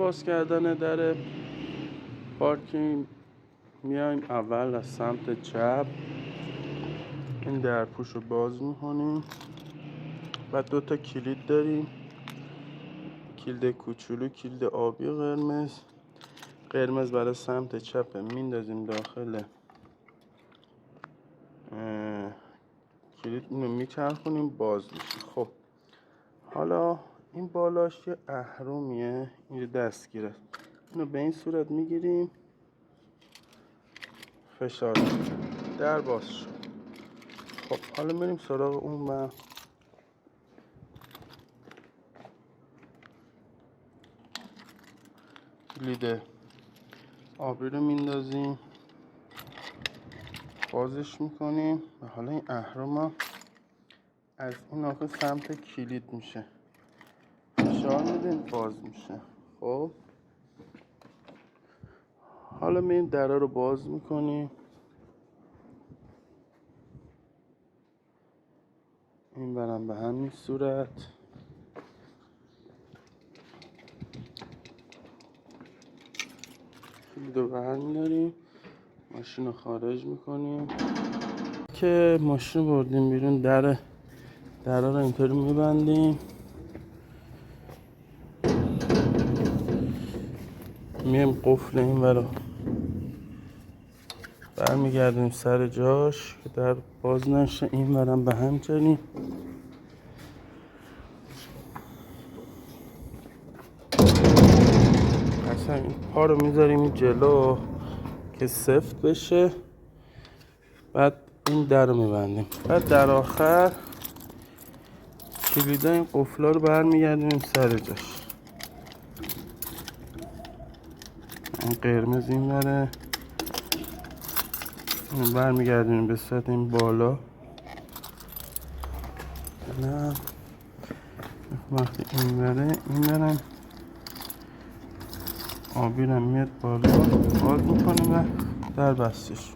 باز کردن در پارکینگ میایم اول از سمت چپ این درپوش رو باز میکنیم و 2 تا کلید داریم، کلید کوچولو، کلید آبی و قرمز برای سمت چپ میندازیم داخل کلید، اینو میچرخونیم باز میشه. خب حالا این بالاش یه اهرمیه، این دستگیره، اینو به این صورت میگیریم، فشار در باز شد. خب حالا بریم سراغ اون و کلید آبی رو میندازیم، بازش میکنیم و حالا این اهرم از این آخه سمت کلید میشه، فشار میدیم باز میشه. خب حالا ما این دره رو باز میکنیم، این برم به همین صورت، کلید رو برمیداریم، ماشین رو خارج میکنیم که ماشین رو بردیم بیرون، در رو اینطوری میبندیم، میایم قفل این برا برمیگردیم سر جاش که در باز نشه، این برم به همچنین. اصلا این پا رو میذاریم جلو که سفت بشه، بعد این در رو میبندیم، بعد در آخر کلیدا این قفلا رو برمیگردیم سر جاش. این قرمز این بره، این برمیگردیم به سطح این بالا، نه وقتی این بره این برم آبی رو میاد بالا، باز میکنیم و در بستش.